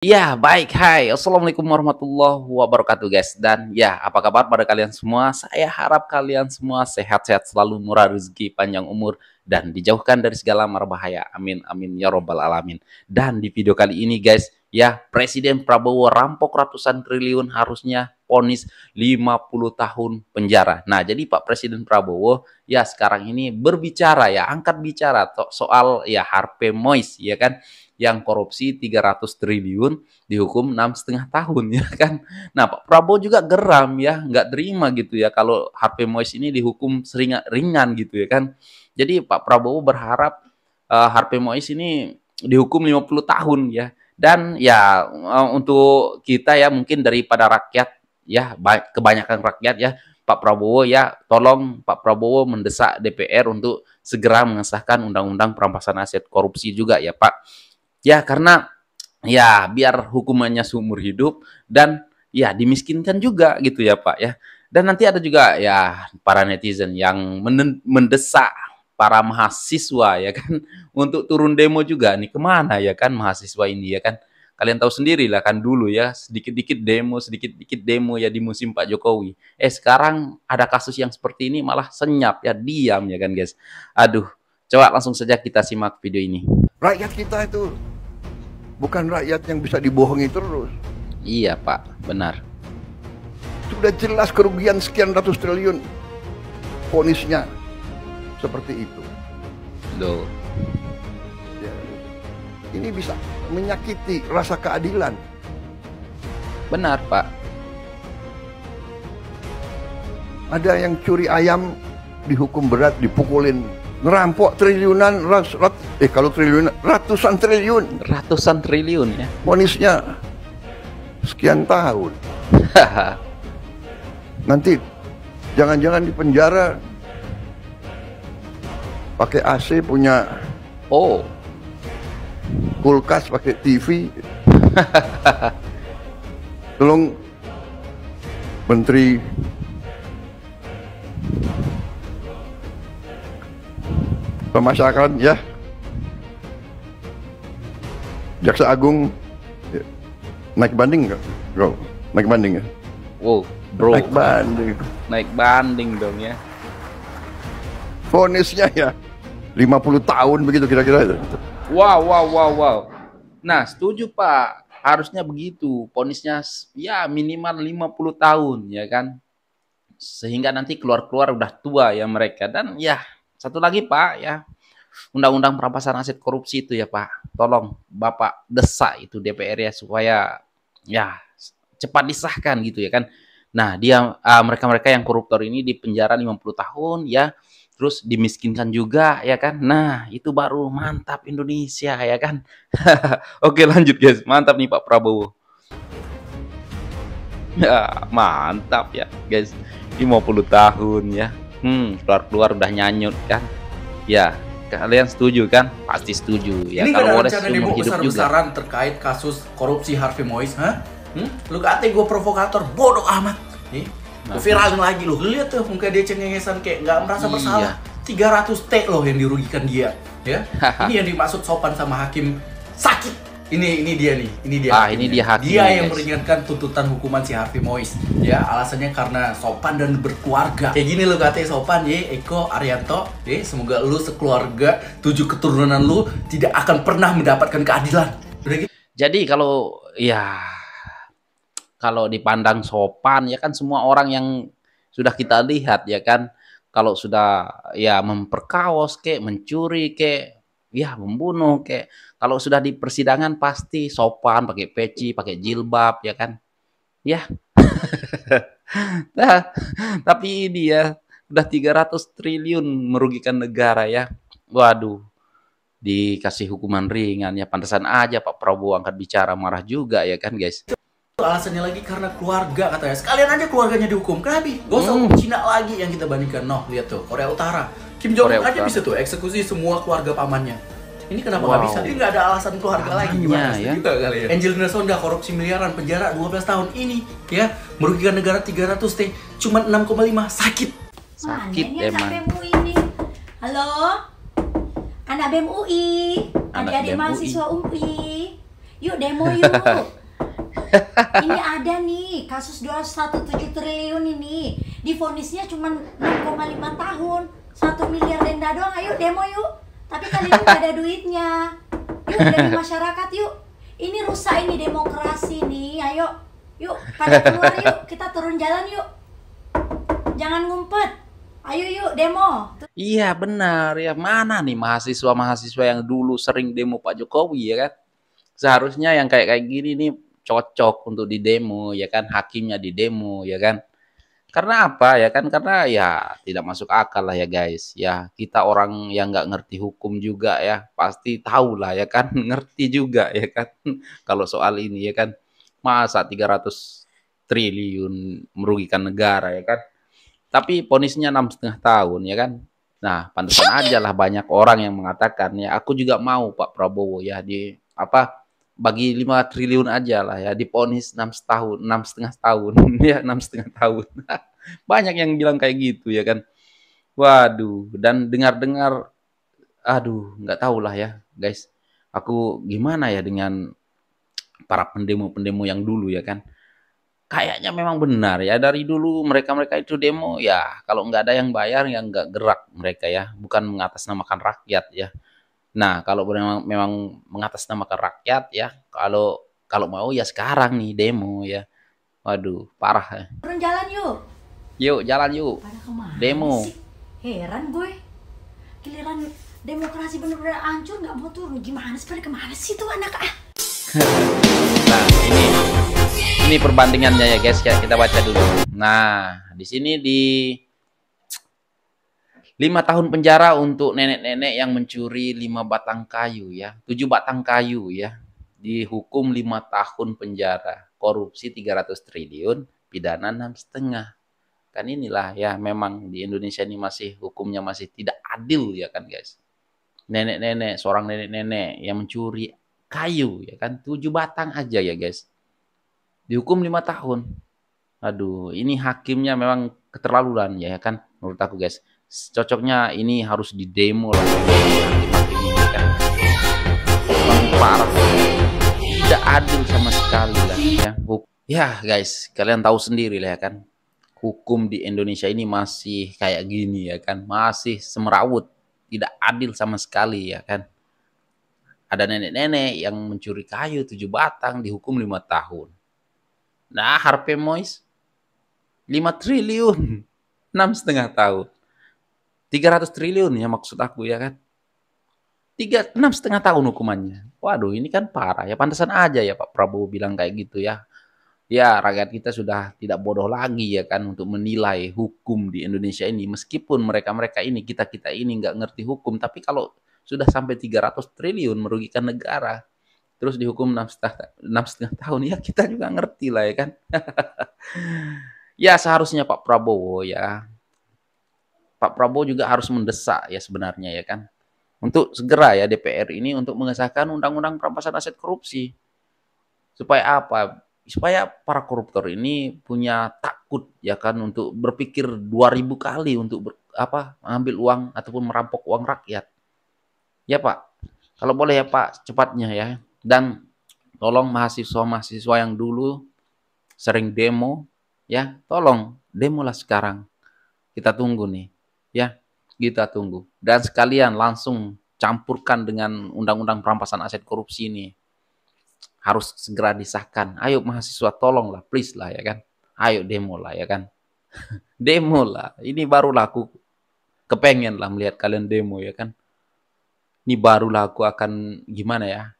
Ya, baik. Hai. Assalamualaikum warahmatullahi wabarakatuh, guys. Dan ya, apa kabar pada kalian semua? Saya harap kalian semua sehat-sehat selalu, murah rezeki, panjang umur, dan dijauhkan dari segala mara bahaya. Amin, amin, ya robbal alamin. Dan di video kali ini, guys, ya, Presiden Prabowo rampok ratusan triliun harusnya vonis 50 tahun penjara. Nah, jadi Pak Presiden Prabowo ya sekarang ini berbicara ya, angkat bicara soal ya Harvey Mois, ya kan, yang korupsi 300 triliun dihukum 6,5 tahun ya kan. Nah, Pak Prabowo juga geram ya, nggak terima gitu ya kalau Harvey Mois ini dihukum ringan gitu ya kan. Jadi Pak Prabowo berharap Harvey Mois ini dihukum 50 tahun ya. Dan ya untuk kita ya mungkin daripada rakyat ya, kebanyakan rakyat ya, Pak Prabowo ya, tolong Pak Prabowo mendesak DPR untuk segera mengesahkan undang-undang perampasan aset korupsi juga ya Pak. Ya, karena ya biar hukumannya seumur hidup dan ya dimiskinkan juga gitu ya Pak ya. Dan nanti ada juga ya para netizen yang mendesak para mahasiswa ya kan untuk turun demo juga nih, kemana ya kan mahasiswa ini ya kan. Kalian tahu sendiri lah kan dulu ya sedikit-dikit demo ya di musim Pak Jokowi. Sekarang ada kasus yang seperti ini malah senyap ya, diam ya kan guys. Aduh, coba langsung saja kita simak video ini. Rakyat kita itu bukan rakyat yang bisa dibohongi terus. Iya Pak, benar. Sudah jelas kerugian sekian ratus triliun. Vonisnya seperti itu. Loh. Ya, ini bisa menyakiti rasa keadilan. Benar Pak. Ada yang curi ayam dihukum berat, dipukulin, ngerampok triliunan, kalau triliunan, ratusan triliun. Ratusan triliun ya. Vonisnya sekian tahun. Nanti jangan-jangan di penjara pakai AC, punya kulkas, pakai TV. Tolong Menteri Pemasyarakatan ya, Jaksa Agung ya, naik banding nggak? Bro, naik banding ya? Wow, bro. Naik banding. Naik banding dong ya. Vonisnya ya 50 tahun begitu kira-kira. Wow. Nah, setuju Pak. Harusnya begitu. Vonisnya ya minimal 50 tahun ya kan. Sehingga nanti keluar-keluar udah tua ya mereka. Dan ya satu lagi Pak ya, undang-undang perampasan aset korupsi itu ya Pak. Tolong Bapak desak itu DPR ya supaya ya cepat disahkan gitu ya kan. Nah, mereka-mereka yang koruptor ini dipenjara 50 tahun ya, terus dimiskinkan juga ya kan. Nah, itu baru mantap Indonesia ya kan. Oke, lanjut guys. Mantap nih Pak Prabowo. Ya, mantap ya guys. 50 tahun ya. Keluar-keluar udah nyanyut kan. Ya, kalian setuju kan? Pasti setuju ya. Ini kalau gak ada boleh rencana seumur demo hidup juga. besar-besaran terkait kasus korupsi Harvey Mois, ha? Lu kata gue provokator, bodoh amat. Nih, gue viralin lagi lu. Lihat tuh muka dia cengengesan kayak nggak merasa bersalah. 300 T loh yang dirugikan dia, ya. Ini yang dimaksud sopan sama hakim sakit. Ini dia nih, ini dia. Ini dia hakim. Dia yang meringankan tuntutan hukuman si Harvey Mois, ya. Alasannya karena sopan dan berkeluarga. Kayak gini lu katanya sopan, ya. Eko Arianto, ya. Semoga lu sekeluarga 7 keturunan lu tidak akan pernah mendapatkan keadilan. Udah gitu. Jadi kalau dipandang sopan ya kan, semua orang yang sudah kita lihat ya kan, kalau sudah ya memperkaos kek, mencuri kek, ya membunuh kek, kalau sudah di persidangan pasti sopan, pakai peci, pakai jilbab ya kan. Ya. Nah, tapi ini ya udah 300 triliun merugikan negara ya. Waduh. Dikasih hukuman ringan ya, pantesan aja Pak Prabowo angkat bicara marah juga ya kan guys. Alasannya lagi karena keluarga katanya. Sekalian aja keluarganya dihukum. Kenapa? Gak usah hukum Cina lagi yang kita bandingkan. Noh, lihat tuh, Korea Utara. Kim Jong Un aja bisa tuh eksekusi semua keluarga pamannya. Ini kenapa nggak bisa? Ini nggak ada alasan keluarga lagi gimana ya? Gitu kali ya. Angelina Sonda korupsi miliaran, penjara 12 tahun ini ya, merugikan negara 300 T, cuma 6,5 sakit. Sakit emang. Anak BEM UI ini. Halo? Anak BEM UI, adik-adik mahasiswa UI. Yuk demo yuk. Ini ada nih kasus 217 triliun ini. Divonisnya cuma 6,5 tahun. 1 miliar denda doang. Ayo demo yuk. Tapi kali ini gak ada duitnya. Yuk dari masyarakat yuk. Ini rusak ini demokrasi nih. Ayo. Yuk pada keluar yuk. Kita turun jalan yuk. Jangan ngumpet. Ayo yuk demo. Iya benar ya, mana nih mahasiswa-mahasiswa yang dulu sering demo Pak Jokowi ya kan? Seharusnya yang kayak gini nih cocok untuk didemo ya kan, hakimnya didemo ya kan. Karena apa ya kan? Karena ya tidak masuk akal lah ya guys. Ya kita orang yang nggak ngerti hukum juga ya pasti tahu lah ya kan, ngerti juga ya kan. Kalau soal ini ya kan, masa 300 triliun merugikan negara ya kan. Tapi ponisnya 6,5 tahun ya kan. Nah, pantesan aja lah banyak orang yang mengatakan ya aku juga mau Pak Prabowo ya di apa bagi 5 triliun aja lah ya diponis 6 tahun, 6,5 tahun ya 6,5 tahun. Banyak yang bilang kayak gitu ya kan. Waduh, dan dengar-dengar aduh nggak tahu lah ya guys. Aku gimana ya dengan para pendemo-pendemo yang dulu ya kan. Kayaknya memang benar ya dari dulu mereka-mereka itu demo ya kalau nggak ada yang bayar ya nggak gerak mereka ya bukan mengatasnamakan rakyat ya. Nah kalau memang mengatasnamakan rakyat ya kalau kalau mau ya sekarang nih demo ya. Waduh parah ya. Turun jalan yuk. Yuk jalan yuk Pada kemana demo. sih? Heran gue. Giliran demokrasi bener-bener hancur nggak mau turun. Gimana sih pada kemana sih tuh anak ah? Nah ini perbandingannya ya guys ya kita baca dulu. Nah di sini di 5 tahun penjara untuk nenek-nenek yang mencuri 5 batang kayu ya, 7 batang kayu ya, dihukum 5 tahun penjara, korupsi 300 triliun, pidana 6,5. Kan inilah ya memang di Indonesia ini masih hukumnya masih tidak adil ya kan guys. Nenek-nenek, seorang nenek-nenek yang mencuri kayu ya kan, 7 batang aja ya guys. Dihukum 5 tahun. Aduh, ini hakimnya memang keterlaluan ya kan menurut aku guys. Cocoknya ini harus didemo lah hakim-hakim ini kan. Memang parah. Tidak adil sama sekali lah ya. Ya guys, kalian tahu sendiri lah ya kan. Hukum di Indonesia ini masih kayak gini ya kan. Masih semerawut, tidak adil sama sekali ya kan. Ada nenek-nenek yang mencuri kayu 7 batang dihukum 5 tahun. Nah, Harvey Mois 5 triliun 6,5 tahun. 300 triliun ya maksud aku ya kan. 6,5 tahun hukumannya. Waduh, ini kan parah ya. Pantesan aja ya Pak Prabowo bilang kayak gitu ya. Ya, rakyat kita sudah tidak bodoh lagi ya kan untuk menilai hukum di Indonesia ini. Meskipun mereka-mereka ini, kita-kita ini nggak ngerti hukum. Tapi kalau sudah sampai 300 triliun merugikan negara, terus dihukum 6,5 tahun, ya kita juga ngerti lah ya kan. Ya seharusnya Pak Prabowo ya. Pak Prabowo juga harus mendesak ya sebenarnya ya kan. Untuk segera ya DPR ini untuk mengesahkan undang-undang perampasan aset korupsi. Supaya apa? Supaya para koruptor ini punya takut ya kan untuk berpikir 2000 kali untuk mengambil uang ataupun merampok uang rakyat. Ya Pak, kalau boleh ya Pak, cepatnya ya. Dan tolong mahasiswa-mahasiswa yang dulu sering demo, ya tolong demolah sekarang. Kita tunggu nih, ya kita tunggu. Dan sekalian langsung campurkan dengan undang-undang perampasan aset korupsi ini. Harus segera disahkan. Ayo mahasiswa tolonglah, please lah ya kan. Ayo demo lah ya kan. Demo lah. Ini barulah aku kepengen lah melihat kalian demo ya kan. Ini barulah aku akan gimana ya.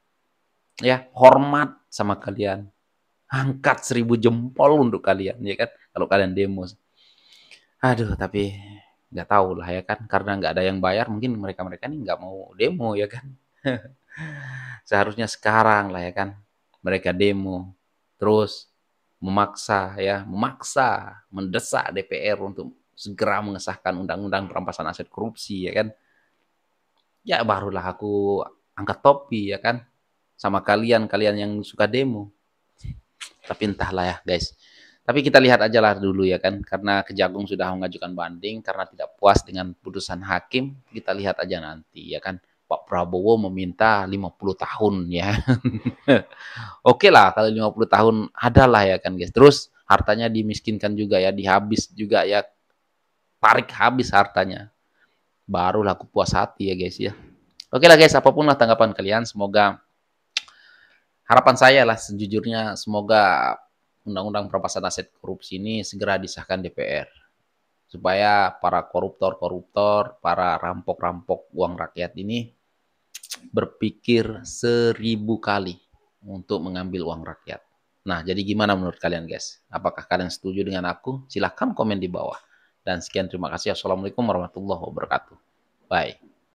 Ya, hormat sama kalian. Angkat 1000 jempol untuk kalian ya kan. Kalau kalian demo. Aduh, tapi nggak tahu lah ya kan. Karena nggak ada yang bayar, mungkin mereka-mereka ini nggak mau demo ya kan. Seharusnya sekarang lah ya kan. Mereka demo. Terus memaksa, mendesak DPR untuk segera mengesahkan undang-undang perampasan aset korupsi ya kan. Ya barulah aku angkat topi ya kan. Sama kalian yang suka demo. Tapi entahlah ya guys. Tapi kita lihat aja lah dulu ya kan. Karena Kejagung sudah mengajukan banding. Karena tidak puas dengan putusan hakim. Kita lihat aja nanti ya kan. Pak Prabowo meminta 50 tahun ya. Oke lah kalau 50 tahun adalah ya kan guys. Terus hartanya dimiskinkan juga ya, dihabis juga ya. Tarik habis hartanya. Barulah aku puas hati ya guys ya. Oke lah guys, apapun lah tanggapan kalian, semoga harapan saya lah sejujurnya semoga undang-undang perampasan aset korupsi ini segera disahkan DPR. Supaya para koruptor-koruptor, para rampok-rampok uang rakyat ini berpikir 1000 kali untuk mengambil uang rakyat. Nah, jadi gimana menurut kalian guys? Apakah kalian setuju dengan aku? Silahkan komen di bawah. Dan sekian, terima kasih. Assalamualaikum warahmatullahi wabarakatuh. Bye.